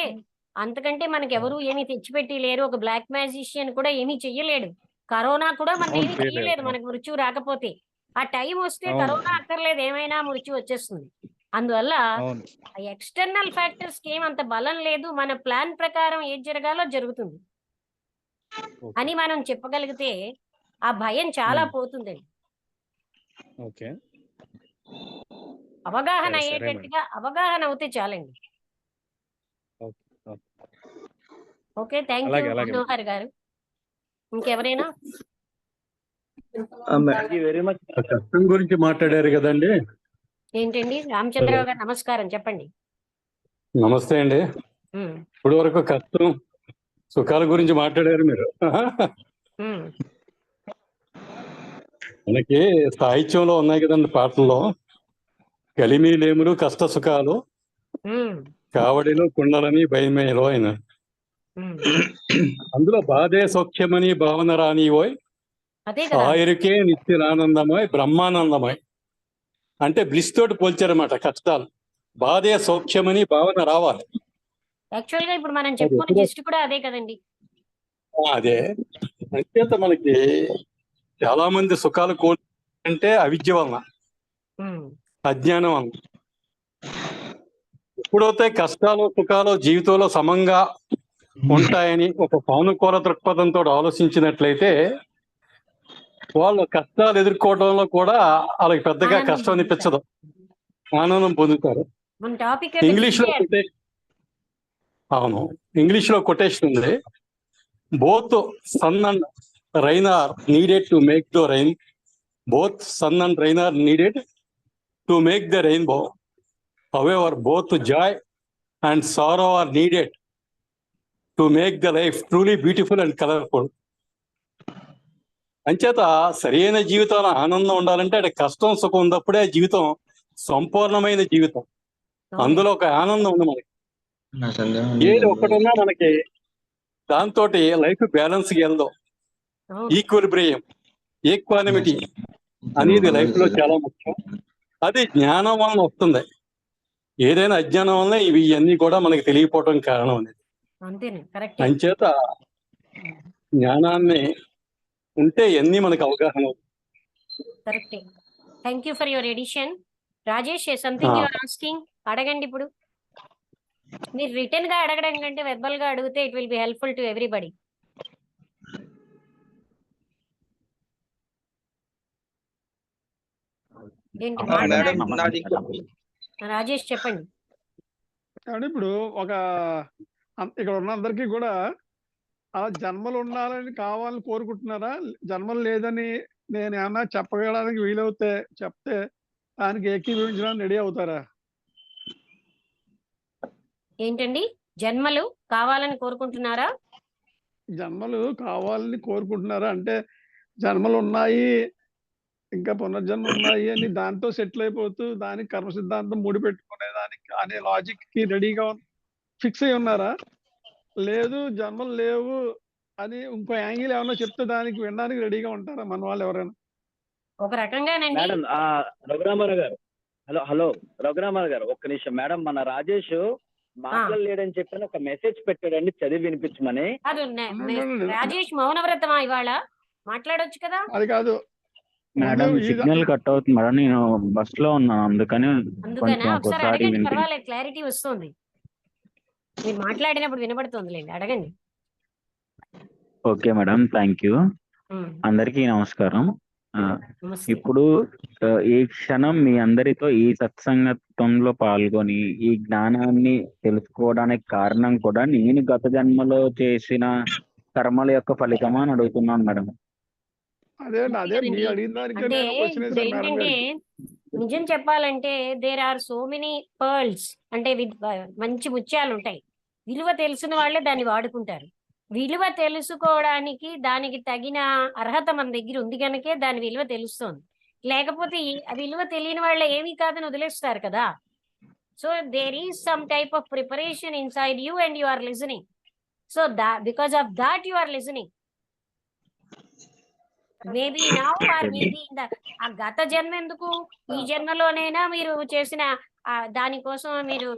అంతకంటే మనకెవరు ఏమీ తెచ్చిపెట్టి లేరు. ఒక బ్లాక్ మ్యాజిషియన్ కూడా ఏమీ చెయ్యలేడు. కరోనా కూడా మనం అవును, ఏమీ చేయలేదు. చెయ్యలేదు మనకు మృత్యువు రాకపోతే. ఆ టైం వస్తే అవును. కరోనా అక్కర్లేదు, ఏమైనా మృత్యు వచ్చేస్తుంది. అందువల్ల అవును. ఎక్స్టర్నల్ ఫ్యాక్టర్స్ కి ఏం అంత బలం లేదు. మన ప్లాన్ ప్రకారం ఏది జరగాలో జరుగుతుంది ఓకే. అని మనం చెప్పగలిగితే ఆ భయం చాలా పోతుందండి. ఓకే. అవగాహన సరే, సరే మేడం. అయ్యేటట్టుగా అవగాహన అవుతే చాలండి. Okay. Okay. Okay, thank you అలాగే, అలాగే. మనోహర్ గారు. ఇంకెవరైనా? Madam thank you very much. కష్టం గురించి మాట్లాడారు కదండి. ఏంటండి రామచంద్రరావు గారు, నమస్కారం, చెప్పండి. నమస్తే అండి. ఉమ్, ఇప్పుడు వరకు కష్టం సుఖాల గురించి మాట్లాడారు మీరు. ఉమ్, మనకి సాహిత్యంలో ఉన్నాయి కదండి పాటల్లో, కలిమి లేములు కష్ట సుఖాలు ఉమ్, కావడిలో కుండలని భయమేలో అయిన ఉమ్. అందులో బాధే సౌఖ్యమని భావన రానివోయ్ అదే కదా. ఆయురికే నిత్యనానందమోయ్ బ్రహ్మానందమోయ్ అంటే బ్లిస్ తోటి పోల్చారన్నమాట. కష్టాలు బాధే సౌఖ్యమని భావన రావాలి. యాక్చువల్ గా ఇప్పుడు మనం చెప్పుకున్న ఎప్పుడో- జిస్ట్ కూడా అదే కదండి. అదే అంచేత మనకి చాలా మంది సుఖాలు అంటే అవిద్య వలన, ఉమ్, అజ్ఞానం వలన. ఎప్పుడైతే కష్టాలు సుఖాలు జీవితంలో సమంగా ఉంటాయని ఒక సానుకూల దృక్పథంతో ఆలోచించినట్లయితే వాళ్ళు కష్టాలు ఎదుర్కోవడంలో కూడా వాళ్ళకి పెద్దగా ఆనందం కష్టం అనిపించదు, ఆనందం పొందుతారు. మన టాపిక్ ఇంగ్లీష్ లో అవును, ఇంగ్లీష్ లో కొటేషన్ ఉంది, both sun and rain are needed to make the rain, both sun and rain are needed to make the rainbow. However, both joy and sorrow are needed to make the life truly beautiful and colorful. అంచేత సరైన జీవితంలో ఆనందం ఉండాలంటే అంటే కష్టం సుఖం ఉన్నప్పుడే జీవితం సంపూర్ణమైన జీవితం. అందులో ఒక ఆనందం ఉంది మనకి. ఏది ఒకటున్నా మనకి దాంతో లైఫ్ బ్యాలెన్స్ వెళ్దాం. ఈక్విలిబ్రియం, ఈక్వానిమిటీ అనేది లైఫ్ లో చాలా ముఖ్యం. అది జ్ఞానం వలన వస్తుంది. ఏదైనా అజ్ఞానం వల్ల ఇవన్నీ కూడా మనకి తెలియపోవడం కారణం అనేది. అంతేనే, కరెక్ట్. అంచేత జ్ఞానాన్ని ఉంటే ఎన్ని మనకు అవగాహన. Correct. Thank you for your edition. Rajesh, something your asking, అడగండి. ఇప్పుడు మీరు రిటర్న్ గా అడగడం కంటే వెర్బల్ గా అడిగితే it will be helpful to everybody. ఏంటి మేడం నాది రాజేష్ చెప్పండి. కానీ ఇప్పుడు ఇక్కడ ఉన్న అందరికీ కూడా అలా జన్మలు ఉండాలని కావాలని కోరుకుంటున్నారా? జన్మలు లేదని నేను ఏమన్నా చెప్పగలడానికి వీలవుతే చెప్తే దానికి ఏకీభవించడానికి రెడీ అవుతారా? ఏంటండి, జన్మలు కావాలని కోరుకుంటున్నారా? జన్మలు కావాలని కోరుకుంటున్నారా అంటే జన్మలు ఉన్నాయి, ఇంకా పునర్జన్మ ఉన్నాయి అని దాంతో సెటిల్ అయిపోతూ దానికి కర్మ సిద్ధాంతం ముడిపెట్టుకునే దానికి అనే లాజిక్ కి రెడీగా ఫిక్స్ అయి ఉన్నారా? లేదు జన్మలు లేవు అని ఇంకో యాంగిల్ ఏమన్నా చెప్తే దానికి వినడానికి రెడీగా ఉంటారా మన వాళ్ళు ఎవరైనా? ఒక రకంగానండి. మేడం రఘురామారావు గారు, హలో రఘురామారావు గారు, ఒక్క నిమిషం. మేడం, మన రాజేష్ మాట్లాడలేడని చెప్పని ఒక మెసేజ్ పెట్టాడండి, చదివి వినిపించమని. కాదు, రాజేష్ మౌనవ్రతమా ఇవాళ? మాట్లాడొచ్చు కదా. అది కాదు మేడం, సిగ్నల్ కట్ అవుతుంది మేడం, నేను బస్ లో ఉన్నాను, అందుకని అందుకనే ఒకసారి అడగండి, పర్వాలేదు, క్లారిటీ వస్తుంది. మీరు మాట్లాడినప్పుడు వినబడుతుందిలేండి, అడగండి. Okay madam, thank you. అందరికీ నమస్కారం. ఇప్పుడు ఈ క్షణం మీ అందరితో ఈ సత్సంగత్వంలో పాల్గొని ఈ జ్ఞానాన్ని తెలుసుకోవడానికి కారణం కూడా నేను గత జన్మలో చేసిన కర్మల యొక్క ఫలితమా అని అడుగుతున్నాను మేడం. అదే మీరు అడిగిన దానికి అంటే నేను క్వశ్చన్ ఇప్పుడు వేశాను మేడం ఏంటంటే, గారికి. నిజం చెప్పాలంటే there are so many pearls, అంటే మంచి ముత్యాలు ఉంటాయి. విలువ తెలిసిన వాళ్ళే దాన్ని వాడుకుంటారు. విలువ తెలుసుకోవడానికి దానికి తగిన అర్హత మన దగ్గర ఉంది కనుకే దాని విలువ తెలుస్తుంది. లేకపోతే ఆ విలువ తెలియని వాళ్ళు ఏమీ కాదని వదిలేస్తారు కదా. So there is some type of preparation inside you and you are listening. So because of that you are listening. Maybe now or maybe ఆ గత జన్మ ఎందుకు, ఈ జన్మలోనైనా మీరు చేసిన దానికోసం మీరు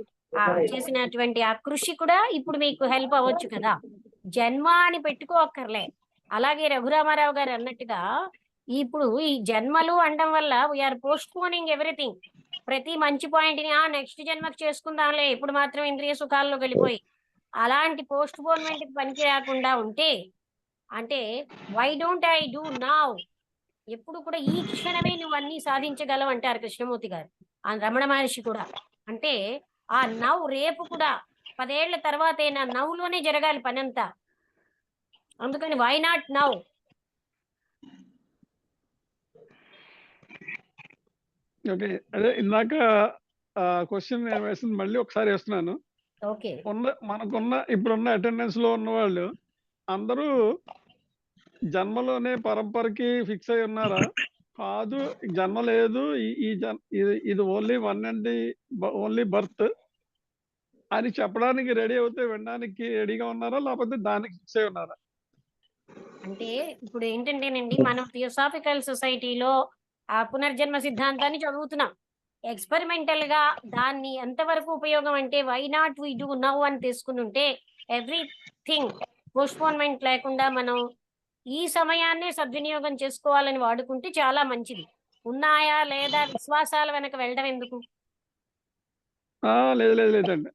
చేసినటువంటి ఆ కృషి కూడా ఇప్పుడు మీకు హెల్ప్ అవ్వచ్చు కదా. జన్మ అని పెట్టుకోక్కర్లే. అలాగే రఘురామారావు గారు అన్నట్టుగా ఇప్పుడు ఈ జన్మలు అనడం వల్ల వీఆర్ పోస్ట్ పోనింగ్ ఎవ్రీథింగ్. ప్రతి మంచి పాయింట్ ని నెక్స్ట్ జన్మకు చేసుకుందాంలే, ఇప్పుడు మాత్రం ఇంద్రియ సుఖాల్లో వెళ్ళిపోయి అలాంటి పోస్ట్ పోన్మెంట్ పనికి రాకుండా ఉంటే, అంటే why don't I do now, ఎప్పుడు కూడా ఈ క్షణమే నువ్వు అన్ని సాధించగలవు అంటారు కృష్ణమూర్తి గారు, రమణ మహర్షి కూడా. అంటే ఆ నవ్వు రేపు కూడా 10 ఏళ్ల తర్వాత నా నవ్వులోనే జరగాలి పనంతా. అందుకని వై నాట్ నౌ. ఓకే, అదే ఇందాక క్వశ్చన్ నేను వేసింది మళ్ళీ ఒకసారి వేస్తున్నాను. ఓకే, మనకున్న ఇప్పుడున్న అటెండెన్స్ లో ఉన్న వాళ్ళు అందరూ జన్మలోనే పరంపరకి ఫిక్స్ అయి ఉన్నారా? కాదు, జన్మ లేదు, ఇది only one and only birth అని చెప్పడానికి రెడీ అవుతే వినడానికి రెడీగా ఉన్నారా, లేకపోతే దానికి ఫిక్స్ అయి ఉన్నారా? అంటే ఇప్పుడు ఏంటంటేనండి, మనం థియోసాఫికల్ సొసైటీలో ఆ పునర్జన్మ సిద్ధాంతాన్ని చదువుతున్నాం. ఎక్స్పెరిమెంటల్ గా దాన్ని ఎంతవరకు ఉపయోగం అంటే why not we do now అని తీసుకుని ఉంటే ఎవ్రీథింగ్ పోస్ట్పోన్మెంట్ లేకుండా మనం ఈ సమయాన్నే సద్వినియోగం చేసుకోవాలని వాడుకుంటే చాలా మంచిది. ఉన్నాయా లేదా విశ్వాసాల వెనక వెళ్ళడం ఎందుకు? లేదండి,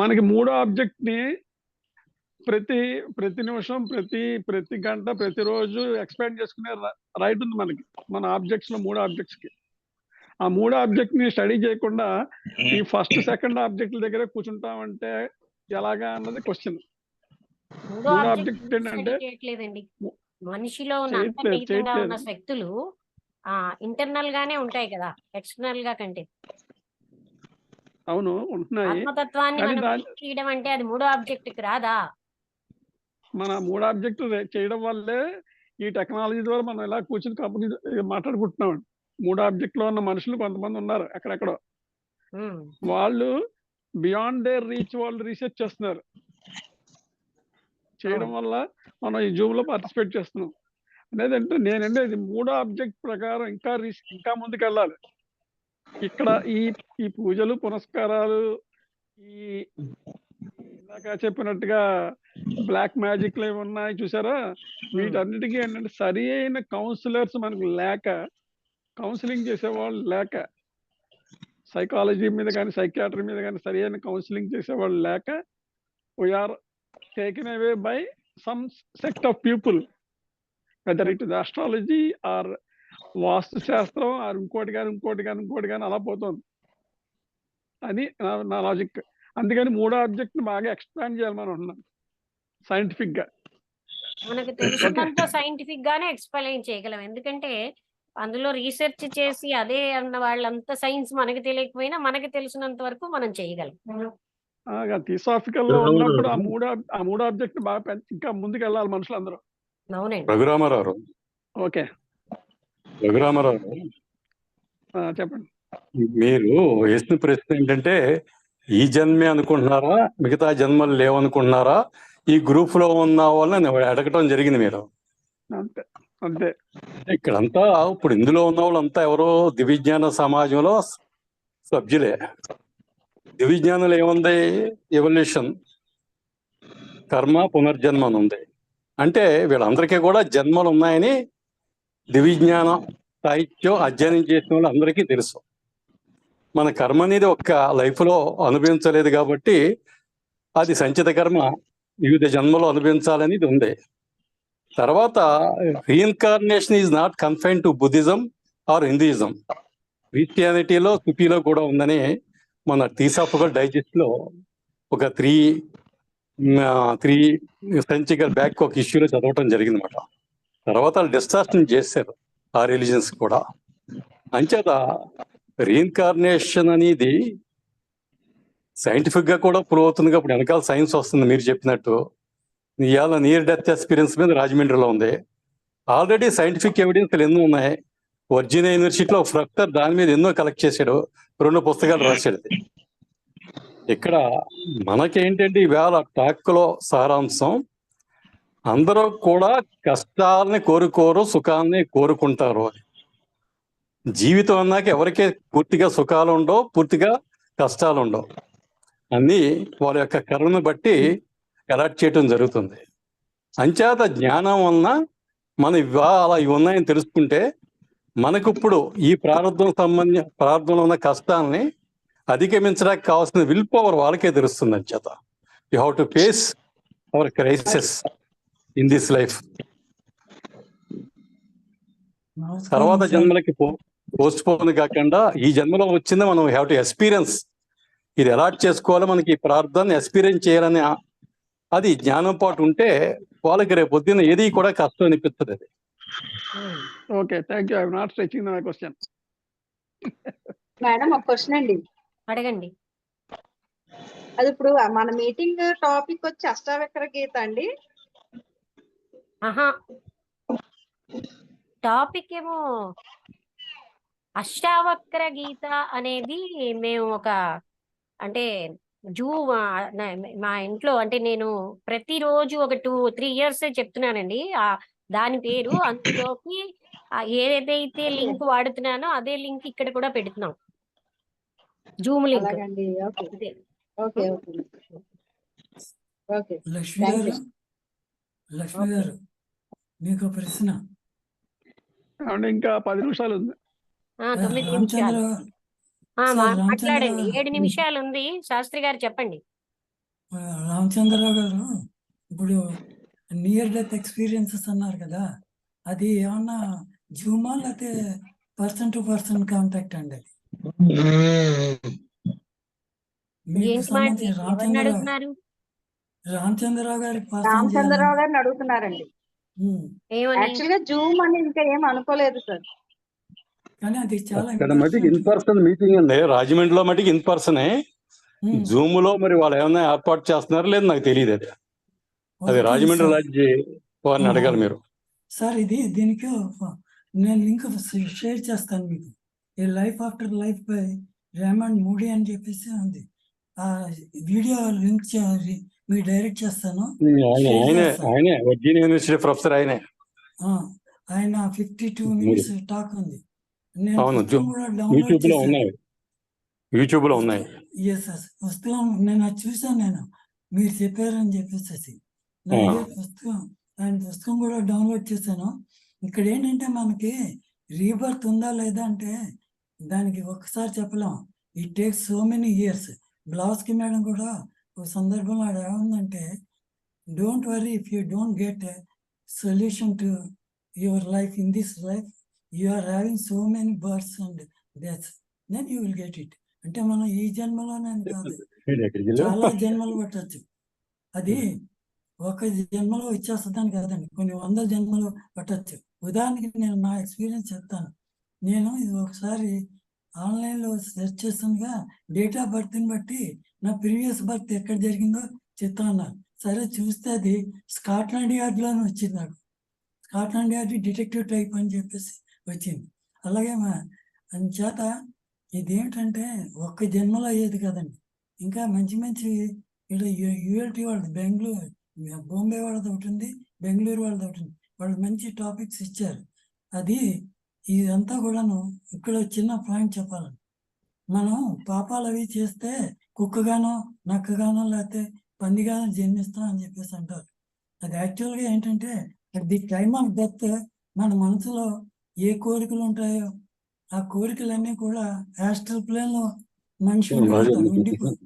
మనకి మూడో ఆబ్జెక్ట్ ని ప్రతి నిమిషం, ప్రతి గంట, ప్రతిరోజు ఎక్స్పాండ్ చేసుకునే రైట్ ఉంది మనకి. మన ఆబ్జెక్ట్స్ లో 3 ఆబ్జెక్ట్స్ కి ఆ 3 ఆబ్జెక్ట్ ని స్టడీ చేయకుండా ఈ ఫస్ట్ సెకండ్ ఆబ్జెక్ట్ల దగ్గర కూర్చుంటామంటే ఎలాగా అన్నది క్వశ్చన్. మూడో ఆబ్జెక్ట్ ఏంటంటే మనిషిలో ఉన్న అంతర్నిహితంగా ఉన్న శక్తులు ఇంటర్నల్ గానే ఉంటాయి కదా, ఎక్స్టర్నల్ గా కంటే. అవును, ఉంటున్నాయి. ఆత్మతత్వాన్ని మనం చేయడం అంటే అది మూడో ఆబ్జెక్ట్ కి రాదా? మన 3 ఆబ్జెక్ట్ చేయడం వల్లే ఈ టెక్నాలజీ ద్వారా మనం ఇలా కూర్చుని కంపెనీ మాట్లాడుకుంటున్నాం. 3 ఆబ్జెక్ట్ లో ఉన్న మనుషులు కొంతమంది ఉన్నారు ఎక్కడెక్కడో, వాళ్ళు బియాండ్ దేర్ రీచ్ వాళ్ళు రీసెర్చ్ చేస్తున్నారు. చేయడం వల్ల మనం ఈ జూమ్ లో పార్టిసిపేట్ చేస్తున్నాం. లేదంటే నేనంటే ఇది 3 ఆబ్జెక్ట్ ప్రకారం ఇంకా ముందుకు వెళ్ళాలి. ఇక్కడ ఈ పూజలు పునస్కారాలు, ఈ ఇందాక చెప్పినట్టుగా బ్లాక్ మ్యాజిక్లు ఏమి ఉన్నాయి చూసారా, వీటన్నిటికీ ఏంటంటే సరి అయిన కౌన్సిలర్స్ మనకు లేక, కౌన్సిలింగ్ చేసేవాళ్ళు లేక, సైకాలజీ మీద కానీ సైకియాట్రీ మీద కానీ సరి అయిన కౌన్సిలింగ్ చేసేవాళ్ళు లేక, we're taken away by some sect of people, whether it is astrology or Vastu Shastra or ఇంకోటి కానీ అలా పోతుంది అని నా లాజిక్. అందుకని 3 ఆబ్జెక్ట్ ని బాగా ఎక్స్పాండ్ చేయాలి మనం ఉన్నాం సైంటిఫిక్ గా. మనకు తెలిసినంత సైంటిఫిక్ గానే ఎక్స్ప్లెయిన్ చేయగలం, ఎందుకంటే అందులో రీసెర్చ్ చేసి అదే అన్న వాళ్ళంతా సైన్స్ మనకి తెలియకపోయినా మనకి తెలిసినంత వరకు మనం చేయగలం. థియోసాఫికల్ లో ఉన్నప్పుడు ఆ మూడు ఆబ్జెక్ట్ బాగా ఇంకా ముందుకు వెళ్ళాలి మనుషులందరూ. అవునండి. రఘురామారావు, ఓకే, రఘురామారావు చెప్పండి. మీరు వేసిన ప్రశ్న ఏంటంటే ఈ జన్మే అనుకుంటున్నారా, మిగతా జన్మలు లేవనుకుంటున్నారా, ఈ గ్రూప్ లో ఉన్న వాళ్ళని అడగటం జరిగింది మీరు. అంతే. ఇక్కడంతా ఇప్పుడు ఇందులో ఉన్న వాళ్ళంతా ఎవరో దివ్యజ్ఞాన సమాజంలో సభ్యులే. దివ్యజ్ఞానంలో ఏముంది? ఎవల్యూషన్, కర్మ, పునర్జన్మ అని ఉంది. అంటే వీళ్ళందరికీ కూడా జన్మలు ఉన్నాయని దివ్యజ్ఞాన సాహిత్యం అధ్యయనం చేసిన వాళ్ళు అందరికీ తెలుసు. మన కర్మ అనేది ఒక్క లైఫ్లో అనుభవించలేదు కాబట్టి అది సంచిత కర్మ వివిధ జన్మలో అనుభవించాలనేది ఉంది. తర్వాత reincarnation is not confine to Buddhism or Hinduism, క్రిస్టియానిటీలో సుఫీలో కూడా ఉందని మన థియోసాఫికల్ డైజెస్ట్ లో ఒక త్రీ సంచికల బ్యాక్ ఒక ఇష్యూలో చదవటం జరిగింది అనమాట. తర్వాత వాళ్ళు డిస్కషన్ చేశారు ఆ రిలీజన్స్ కూడా. అంచేత రీఇన్కార్నేషన్ అనేది సైంటిఫిక్ గా కూడా ప్రూవ్ అవుతుంది. ఇప్పుడు వెనకాల సైన్స్ వస్తుంది. మీరు చెప్పినట్టు ఇవాళ నియర్ డెత్ ఎక్స్పీరియన్స్ మీద రాజమండ్రిలో ఉంది. ఆల్రెడీ సైంటిఫిక్ ఎవిడెన్స్ ఎన్నో ఉన్నాయి. వర్జీనియా యూనివర్సిటీలో ప్రొఫెసర్ దాని మీద ఎన్నో కలెక్ట్ చేశాడు, 2 పుస్తకాలు రాశాడు. ఇక్కడ మనకేంటంటే ఈవేళ టాక్ లో సారాంశం, అందరూ కూడా కష్టాలని కోరుకోరు, సుఖాలని కోరుకుంటారు. జీవితం అన్నాక ఎవరికే పూర్తిగా సుఖాలు ఉండవు, పూర్తిగా కష్టాలు ఉండవు. అన్నీ వాళ్ళ యొక్క కర్మను బట్టి అలాట్ చేయటం జరుగుతుంది. అంచేత జ్ఞానం వలన మన అలా ఇవి ఉన్నాయని తెలుసుకుంటే మనకు ఇప్పుడు ఈ ప్రారంభంలో ఉన్న కష్టాలని అధిగమించడానికి కావాల్సిన విల్ పవర్ వాళ్ళకే తెలుస్తుంది. అంచేత you have to face our crisis in this life. తర్వాత జన్మలకి పోస్ట్ పోన్ కాకుండా ఈ జన్మలో వచ్చింది మనం హ్యావ్ టు ఎక్స్పీరియన్స్. ఇది అలాట్ చేసుకోవాలి, మనకి ఈ ప్రార్థన ఎక్స్పీరియన్స్ చేయాలని అది జ్ఞానం పాటు ఉంటే వాళ్ళకి రేపు పొద్దున్న ఏది కూడా కష్టం అనిపిస్తుంది. అది okay, thank you. I not stretching my question. Madam ఒక క్వశ్చన్ అండి, అడగండి. అది ఇప్పుడు మన మీటింగ్ టాపిక్ వచ్చి అష్టావక్ర గీత అండి. ఆహా, టాపిక్ ఏమో అష్టావక్ర గీత అనేది మేము ఒక అంటే మా ఇంట్లో అంటే నేను ప్రతిరోజు ఒక 2-3 years చెప్తున్నానండి. దాని పేరు అందులోకి ఏదైతే లింక్ వాడుతున్నానో అదే లింక్ ఇక్కడ కూడా పెడుతున్నాం, జూమ్ లింక్. అలాగండి, okay okay okay okay. Lakshmi గారు, లక్ష్మి గారు మీకు ప్రశ్న. ఇంకా 10 నిమిషాలు ఉంది. 9 రామచంద్ర నిమిషాలు మాట్లాడండి. 7 నిమిషాలు ఉంది. శాస్త్రి గారు చెప్పండి. రామచంద్రరావు గారు, ఇప్పుడు నియర్ డెత్ ఎక్స్పీరియన్సెస్ అన్నారు కదా, అది ఏమన్నా జూమా లేకపోతే పర్సన్ టు పర్సన్ కాంటాక్ట్ అండి? అది మీకు సంబంధించి రామచంద్రరావు గారిని అడుగుతున్నారండి. యాక్చువల్ గా జూమ్ అని ఇంకా ఏం అనుకోలేదు సార్, కానీ అది చాలా ఇక్కడ మటుకు ఇన్ పర్సన్ మీటింగ్ అండి. రాజమండ్రిలో మటుకు ఇన్ పర్సనే. జూమ్ లో మరి వాళ్ళు ఏమైనా ఏర్పాటు చేస్తున్నారు లేదు నాకు తెలియదు. అది రాజమండ్రి రాజ్య వారిని అడగాలి మీరు. సార్ ఇది దీనికి నేను లింక్ షేర్ చేస్తాను మీకు. ఈ life after life by Raymond moody అని చెప్పేసి ఉంది. ఆ వీడియో లింక్ మీకు డైరెక్ట్ చేస్తాను. ఆయనే వర్జీనియా యూనివర్సిటీ ప్రొఫెసర్. ఆయన 52 minutes టాక్ ఉంది. నేను యూట్యూబ్ లో ఉన్నాయి. పుస్తకం నేను అది చూసాను, మీరు చెప్పారని చెప్పేసి పుస్తకం కూడా డౌన్లోడ్ చేశాను. ఇక్కడ ఏంటంటే మనకి రీబర్త్ ఉందా లేదా అంటే దానికి ఒక్కసారి చెప్పలేం. It takes so many years. Blavatsky madam కూడా ఒక సందర్భంలో ఆడ ఏముందంటే, don't worry if you don't get a solution to your life in this life, you are having so many births and deaths, then you will get it. అంటే మనం ఈ జన్మలోనే కాదు, చాలా జన్మలు పట్టచ్చు. అది ఒక జన్మలో ఇచ్చేస్తుందని కాదండి, కొన్ని 100 జన్మలు పట్టచ్చు. ఉదాహరణకి నేను నా ఎక్స్పీరియన్స్ చెప్తాను. నేను ఇది ఒకసారి ఆన్లైన్లో సెర్చ్ చేస్తుండగా డేట్ ఆఫ్ బర్త్ని బట్టి నా ప్రీవియస్ బర్త్ ఎక్కడ జరిగిందో చెప్తా ఉన్నారు. సరే చూస్తే అది స్కాట్లాండ్ యార్డ్లోనే వచ్చింది. నాకు స్కాట్లాండ్ యార్డ్ డిటెక్టివ్ టైప్ అని చెప్పేసి వచ్చింది. అలాగే చేత ఇదేమిటంటే ఒక్క జన్మలో అయ్యేది కదండి, ఇంకా మంచి మంచి ఇలా యూఎల్టీ వాళ్ళది, బెంగళూరు బాంబే వాళ్ళది ఒకటి ఉంది, బెంగళూరు వాళ్ళది ఒకటి ఉంది. వాళ్ళు మంచి టాపిక్స్ ఇచ్చారు. అది ఇదంతా కూడాను ఇక్కడ చిన్న పాయింట్ చెప్పాలండి. మనం పాపాలు అవి చేస్తే కుక్కగానో నక్కగానో లేకపోతే పందిగానో జన్మిస్తాం అని చెప్పేసి అంటారు. అది యాక్చువల్గా ఏంటంటే ది టైమ్ ఆఫ్ డెత్ మన మనసులో ఏ కోరికలు ఉంటాయో ఆ కోరికలన్నీ కూడా యాస్ట్రల్ ప్లేన్లో మనిషి ఉండిపోయి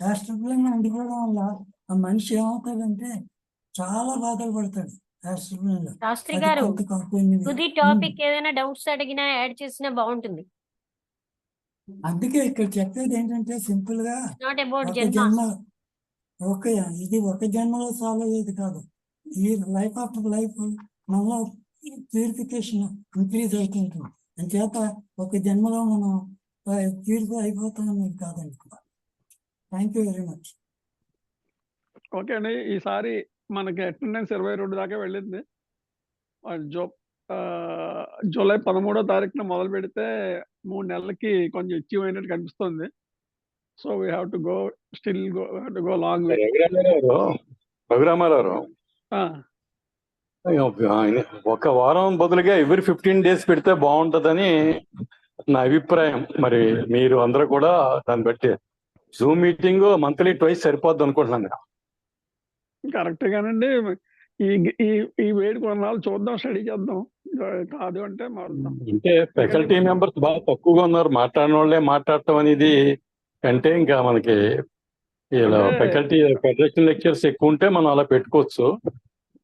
యాస్ట్రల్ ప్లేన్లో ఉండిపోవడం వల్ల ఆ మనిషి ఏమవుతాడంటే చాలా బాధలు పడతాడు యాస్ట్రల్ ప్లేన్లో. శాస్త్రి గారు, తుది టాపిక్ ఏదైనా డౌట్స్ అడిగినా యాడ్ చేసినా బాగుంటుంది. అందుకే ఇక్కడ చెప్పేది ఏంటంటే సింపుల్ గా ఇది ఒక జన్మలో సాల్వ్ అయ్యేది కాదు. ఈ లైఫ్ ఆఫ్టర్ లైఫ్ మనలో ప్యూరిఫికేషన్ ఇంక్రీజ్ అవుతుంటుంది. అంచేత ఒక జన్మలో మనం ప్యూరిఫై అయిపోతామని కాదండి. Thank you very much. Okay అండి, ఈసారి మనకి అటెండెన్స్ 22 దాకా వెళ్ళింది. జూలై 13వ తారీఖున మొదలు పెడితే 3 నెలలకి కొంచెం అచీవ్ అయినట్టు కనిపిస్తుంది. So we have to go go long way. Raghurama Rao ఒక వారం బదులుగా ఎవ్రీ 15 days పెడితే బాగుంటుందని నా అభిప్రాయం. మరి మీరు అందరూ కూడా దాన్ని బట్టి జూమ్ మీటింగ్ మంత్లీ ట్వైస్ సరిపోద్ది అనుకుంటున్నాను. కరెక్ట్ గానండి. ఈ ఈ ఈ వేడి కొన్నాళ్ళు చూద్దాం, స్టడీ చేద్దాం. కాదు అంటే మారుద్దాం. అంటే ఫ్యాకల్టీ మెంబర్స్ బాగా తక్కువగా ఉన్నారు. మాట్లాడిన వాళ్ళే మాట్లాడటం అనేది అంటే ఇంకా మనకి ఇలా ఫ్యాకల్టీ ఫెడరేషన్ లెక్చర్స్ ఎక్కువ ఉంటే మనం అలా పెట్టుకోవచ్చు.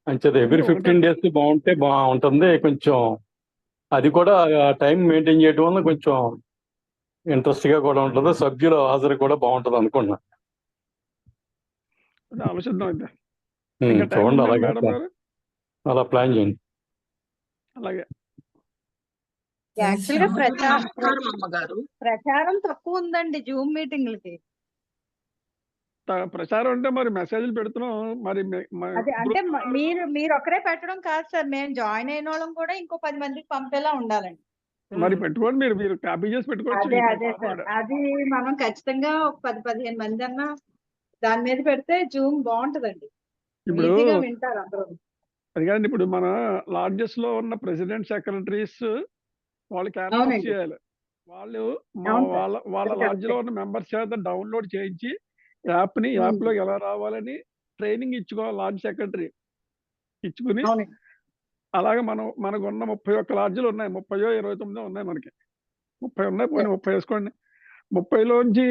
అంచేత ఎవ్రీ 15 days బాగుంటే బాగుంటుంది. కొంచెం అది కూడా టైం మెయింటైన్ చేయడం వల్ల కొంచెం ఇంట్రెస్ట్ గా కూడా ఉంటుంది. సభ్యుల హాజరు కూడా బాగుంటుంది అనుకుంటున్నాను. ఆలోచిద్దాం అయితే. చూడండి అలాగే అలా ప్లాన్ చేయండి. అలాగే యాక్చువల్ గా ప్రచారం తక్కువ ఉందండి జూమ్ మీటింగ్లకి. ప్రచారం అంటే మరి మెసేజ్లు పెడుతున్నాం. మరి అదే అంటే మీరు ఒక్కరే పెట్టడం కాదు సార్, మేము జాయిన్ అయిన వాళ్ళం కూడా ఇంకో 10 మందికి పంపేలా ఉండాలండి. మరి పెట్టుకోండి, మీరు కాపీ చేసి పెట్టుకోవచ్చు. అదే సార్, అది మనం ఖచ్చితంగా ఒక 10-15 మంది అన్నా దాని మీద పెడితే జూమ్ బాగుంటదండి. ఇప్పుడు ఈజీగా వింటారు అందరూ. అది కాదండి, ఇప్పుడు మన లాడ్జెస్ లో ఉన్న ప్రెసిడెంట్ సెక్రటరీస్ వాళ్ళు క్యాన్వాస్ చేయాలి. వాళ్ళు వాళ్ళ లాడ్జ్ లో ఉన్న మెంబర్స్ చేత డౌన్లోడ్ చేయించి యాప్ లోకి ఎలా రావాలని ట్రైనింగ్ ఇచ్చుకోవాలి. లాడ్జ్ సెక్రటరీ ఇచ్చుకుని అలాగే మనకున్న 31 లాడ్జీలు ఉన్నాయి. 30-29 ఉన్నాయి మనకి. 30 ఉన్నాయి, పోనీ 30 వేసుకోండి. 30లోంచి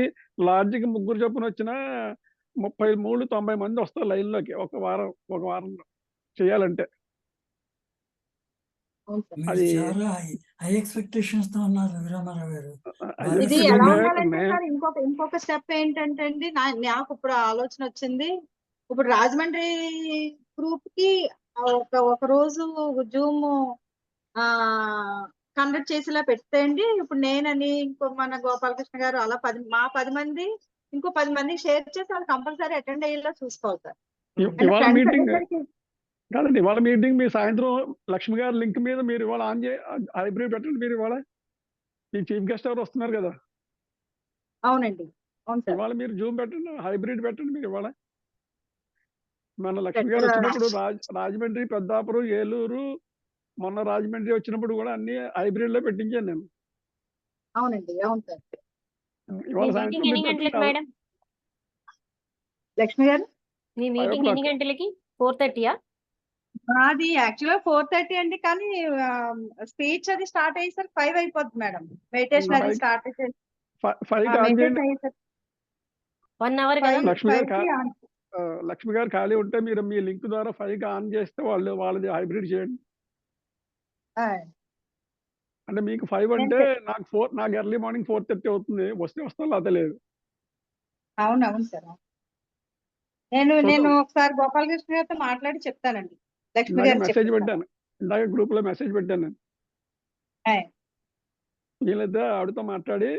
లాడ్జికి 3 చొప్పున వచ్చినా 33-90 మంది వస్తారు లైన్ లోకి ఒక వారంలో చేయాలంటే. అది చాలా హై ఎక్స్పెక్టేషన్స్ తో ఉన్నారు రఘురామారావు గారు. ఇది ఎలా ఉండాలంటే సార్, ఇంకొక స్టెప్ ఏంటంటే అండి, నాకు ఇప్పుడు ఆలోచన వచ్చింది. ఇప్పుడు రాజమండ్రి గ్రూప్ కి ఒక రోజు జూమ్ కండక్ట్ చేసేలా పెడితే అండి, ఇప్పుడు నేనని ఇంకో మన గోపాలకృష్ణ గారు అలా 10 మంది ఇంకో 10 మందికి షేర్ చేసి వాళ్ళు కంపల్సరీ అటెండ్ అయ్యేలా చూసుకోవాలి సార్. ఇవాళ మీటింగ్ కాదండి, ఇవాళ మీటింగ్ మీ సాయంత్రం లక్ష్మి గారి లింక్ మీద మీరు ఇవాళ ఆన్ హైబ్రిడ్ పెట్టండి. మీరు ఇవాళ మీ చీఫ్ గెస్ట్ ఎవరు వస్తున్నారు కదా. అవునండి, అవును సార్. ఇవాళ మీరు జూమ్ పెట్టండి, హైబ్రిడ్ పెట్టండి. మీరు ఇవాళ మన లక్ష్మి గారు వచ్చినప్పుడు రాజమండ్రి, పెద్దాపురం, ఏలూరు, మొన్న రాజమండ్రి వచ్చినప్పుడు కూడా అన్ని హైబ్రిడ్ లో పెట్టించాను నేను. అవునండి, అవును సార్. ఇవాళ సాయంత్రం లక్ష్మి గారు మీ మీటింగ్ ఎన్ని గంటలకి? 4:30 అది యాక్చువల్గా 4:30 అండి, కానీ స్పీచ్ అది స్టార్ట్ అయ్యేసరికి 5 అయిపోద్ది మేడం. మెడిటేషన్ అది స్టార్ట్ అయ్యేసరికి 1 hour కదా. లక్ష్మి గారు ఖాళీ ఉంటే మీరు మీ లింక్ ద్వారా 5కి ఆన్ చేస్తే వాళ్ళది హైబ్రిడ్ చేయండి. అంటే మీకు 5 అంటే నాకు ఎర్లీ మార్నింగ్ 4:30 అవుతుంది. వస్తాను, లేకపోతే లేదు. అవునవును సార్. నేను ఒకసారి గోపాలకృష్ణ గారితో మాట్లాడి చెప్తానండి. లక్ష్మి గారు మెసేజ్ పెట్టాను, ఇందాక గ్రూప్ లో మెసేజ్ పెట్టాను నేను. వీళ్ళైతే ఆవిడతో మాట్లాడి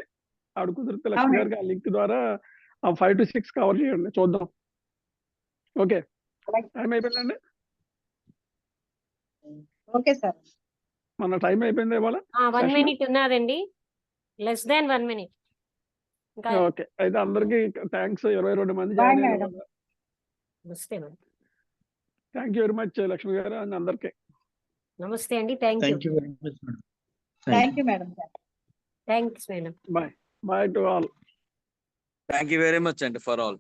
ఆవిడ కుదిరితే లక్ష్మి గారికి ఆ లింక్ ద్వారా 5 to 6 కవర్ చేయండి, చూద్దాం. ఓకే, టైం అయిపోయిందండి. ఓకే సార్, మన టైం అయిపోయింది ఇవాళ. 1 minute ఉన్నదండి, less than 1 minute. ఓకే, అయితే అందరికి థ్యాంక్స్. 22 మంది జాయిన్ అయ్యారు. Thank you very much Lakshmi గారు అండ్ అందరికి. నమస్తే అండి. Thank you very much madam. Thank you madam. Thanks madam. Bye to all. Thank you very much and for all.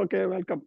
Okay, welcome.